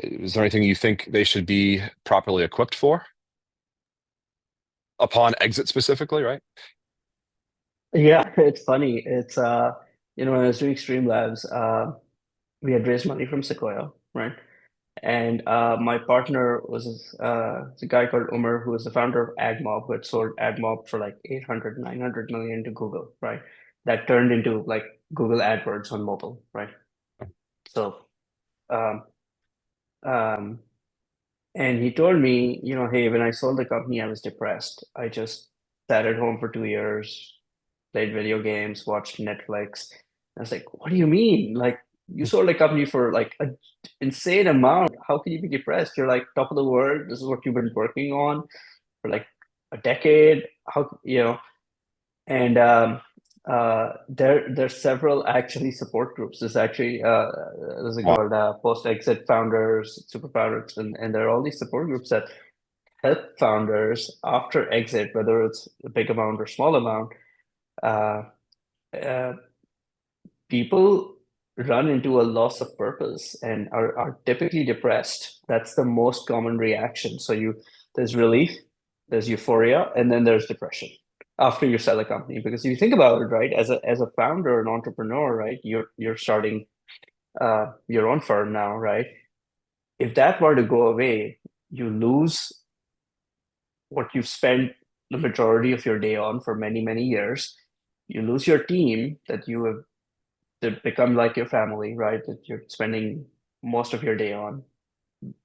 Is there anything you think they should be properly equipped for upon exit specifically, right? Yeah, it's funny. It's when I was doing Streamlabs, we had raised money from Sequoia, right? And my partner was a guy called Umar, who was the founder of AdMob, who had sold AdMob for like 800, 900 million to Google, right? That turned into like Google AdWords on mobile, right? So, um, um, and he told me, hey, when I sold the company, I was depressed. I just sat at home for 2 years, played video games, watched Netflix. I was like, what do you mean? Like, you sold a company for like an insane amount. How can you be depressed? You're like top of the world. This is what you've been working on for like a decade. How, and there's several actually support groups. There's a Wow. called post-exit founders, super founders, and there are all these support groups that help founders after exit, whether it's a big amount or small amount. Uh, uh, People run into a loss of purpose and are typically depressed. That's the most common reaction. There's relief, there's euphoria, and then there's depression after you sell a company. Because if you think about it, right, as a founder, an entrepreneur, right, you're starting your own firm now, right? If that were to go away, you lose what you've spent the majority of your day on for many, many years. You lose your team that you have that become like your family, right? That you're spending most of your day on,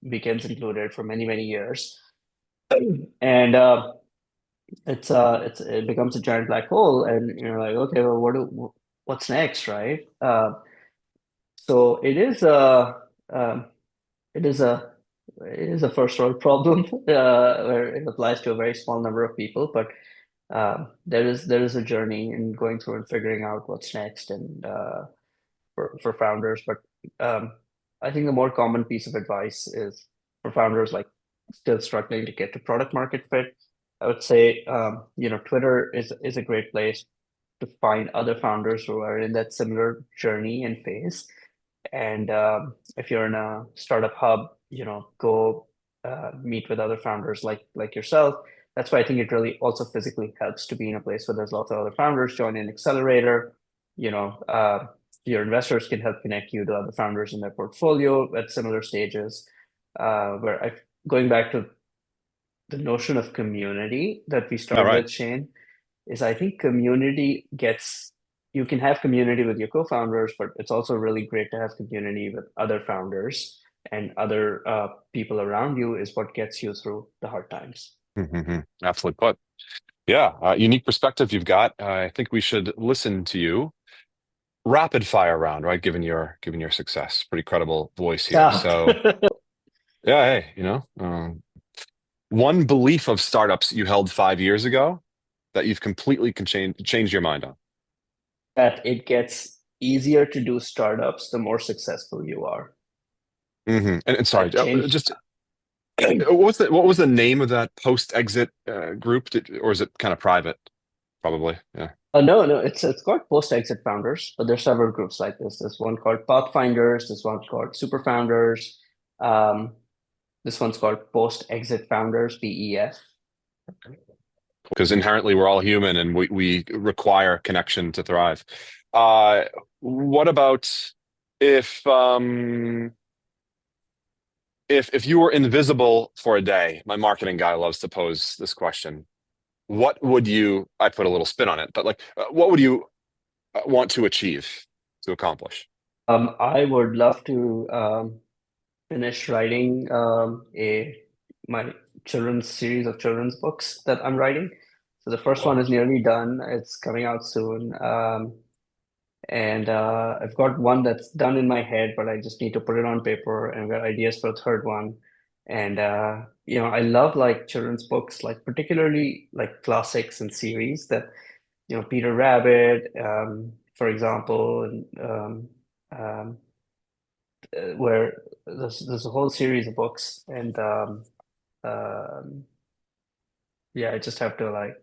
weekends included, for many, many years. And it becomes a giant black hole, and you're like, okay, well, what's next, right? So um, it is a it is a first world problem where it applies to a very small number of people, but there is a journey in going through and figuring out what's next, and for founders. But um, I think the more common piece of advice is for founders like still struggling to get to product market fit. I would say, Twitter is a great place to find other founders who are in that similar journey and phase. And if you're in a startup hub, go meet with other founders like yourself. That's why I think it really also physically helps to be in a place where there's lots of other founders. Join an accelerator. You know, your investors can help connect you to other founders in their portfolio at similar stages. Going back to the notion of community that we All started right. with, Shane, is I think you can have community with your co-founders, but it's also really great to have community with other founders and other people around you is what gets you through the hard times. Absolutely put. Yeah, unique perspective you've got. I think we should listen to you. Rapid fire round, right? Given your success, pretty credible voice here. Yeah. So yeah, hey, one belief of startups you held 5 years ago that you've completely changed your mind on. That it gets easier to do startups the more successful you are. And sorry, I've changed. just what was the name of that post-exit group? Or is it kind of private? Probably. Yeah. No, no, it's called post-exit founders, but there's several groups like this. There's one called Pathfinders, this one called Super Founders, um, this one's called Post-Exit Founders, PEF. Because inherently we're all human and we require connection to thrive. What about if if you were invisible for a day? My marketing guy loves to pose this question. What would you, I put a little spin on it, but like, what would you want to achieve, to accomplish? I would love to finish writing my children's series of children's books that I'm writing. So the first one Wow. is nearly done. It's coming out soon. And I've got one that's done in my head, but I just need to put it on paper, and I've got ideas for a third one. And I love like children's books, like particularly like classics and series that, Peter Rabbit, for example, and where there's a whole series of books, and um, yeah, I just have to like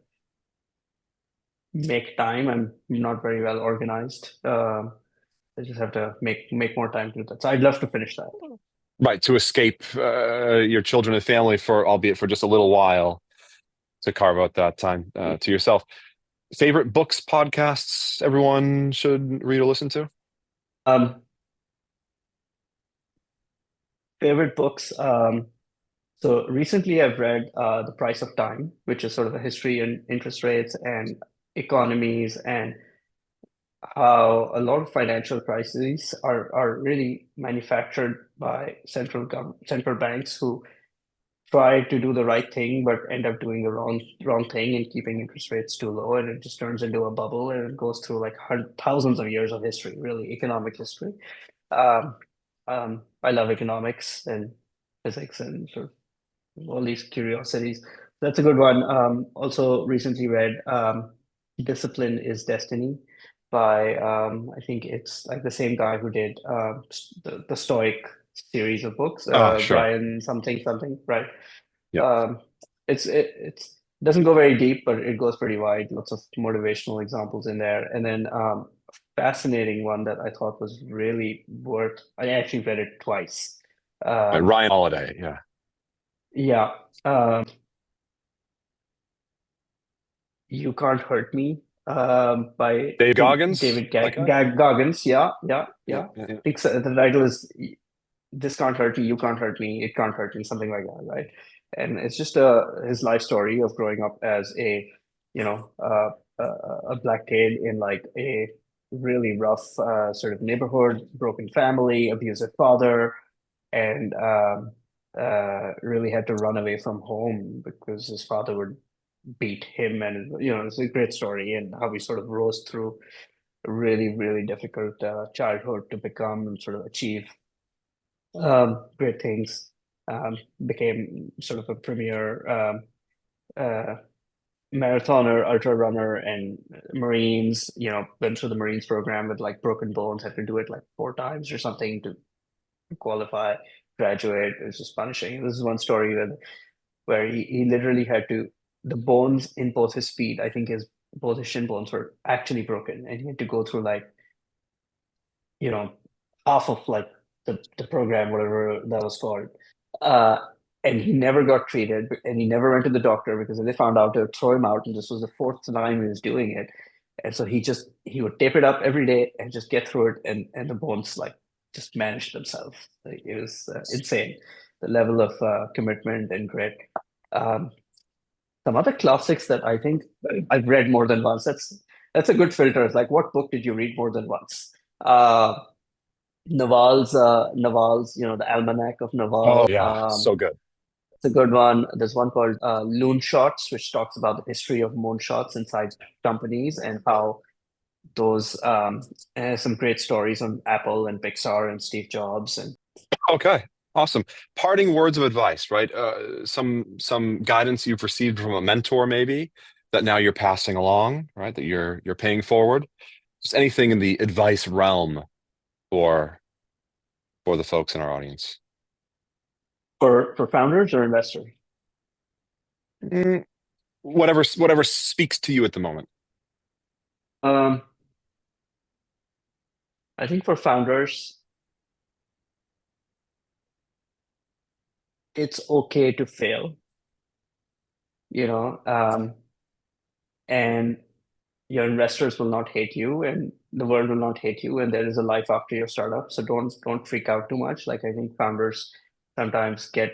make time. I'm not very well organized. I just have to make more time to do that. So I'd love to finish that. Right, to escape your children and family for, albeit for just a little while, to carve out that time to yourself. Favorite books, podcasts everyone should read or listen to? Um, Favorite books. So recently I've read The Price of Time, which is sort of a history and interest rates and economies and how a lot of financial crises are really manufactured by central banks who try to do the right thing but end up doing the wrong thing and keeping interest rates too low, and it just turns into a bubble, and it goes through like thousands of years of history, really economic history. Um, I love economics and physics and sort of all these curiosities. That's a good one. Also recently read Discipline is Destiny by I think it's like the same guy who did the Stoic series of books, Oh, sure. Brian something something, right? Yep. Um, it's doesn't go very deep, but it goes pretty wide. Lots of motivational examples in there, and then fascinating one that I thought was really worth. I actually read it twice. Right, Um, Ryan Holiday. Yeah. yeah, You Can't Hurt Me by I Dave think Goggins, David that guy? Goggins. Yeah, yeah, Yeah, yeah. yeah, yeah. I think so. The title is This Can't Hurt You, You Can't Hurt Me, It Can't Hurt Me, something like that, right? And it's just his life story of growing up as you know, a, a black kid in like a really rough sort of neighborhood, broken family, abusive father, and really had to run away from home because his father would beat him. And, it's a great story and how he sort of rose through a really, really difficult childhood to become and sort of achieve great things. Became sort of a premier uh, marathoner, ultra runner, and Marines. Went through the Marines program with like broken bones. Had to do it like 4 times or something to qualify, graduate. It was just punishing. This is one story where he literally had to the bones in both his feet. I think his both his shin bones were actually broken, and he had to go through like you know, half of like the program, whatever that was called. Uh, and he never got treated, and he never went to the doctor because if they found out, they would throw him out. And this was the fourth time he was doing it. And so he would tape it up every day and just get through it, and the bones like just managed themselves. Like, it was insane, the level of commitment and grit. Um, some other classics that I think I've read more than once. That's a good filter. It's like, what book did you read more than once? Uh, Naval's, the Almanac of Oh, Naval. yeah. So good. It's a good one. There's one called Loon Shots, which talks about the history of moonshots inside companies and how those some great stories on Apple and Pixar and Steve Jobs. And Okay. Awesome. Parting words of advice, right? Some guidance you've received from a mentor, maybe that now you're passing along, right? That you're paying forward. Just anything in the advice realm for the folks in our audience. for founders or investors. Mm, whatever speaks to you at the moment. Um, I think for founders, it's okay to fail, you know, and your investors will not hate you and the world will not hate you, and there is a life after your startup. So don't freak out too much. Like, I think founders sometimes get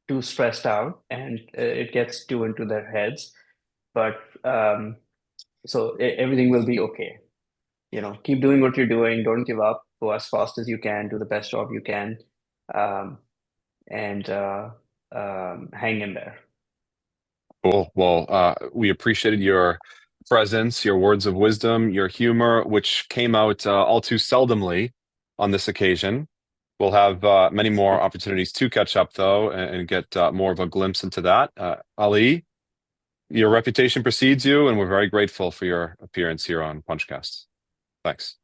too stressed out, and it gets too into their heads. But everything will be okay. Keep doing what you're doing, don't give up, go as fast as you can, do the best job you can, um, and hang in there. Cool. Well, we appreciated your presence, your words of wisdom, your humor, which came out all too seldomly on this occasion. We'll have many more opportunities to catch up, though, and get more of a glimpse into that. Ali, your reputation precedes you, and we're very grateful for your appearance here on Punchcast. Thanks.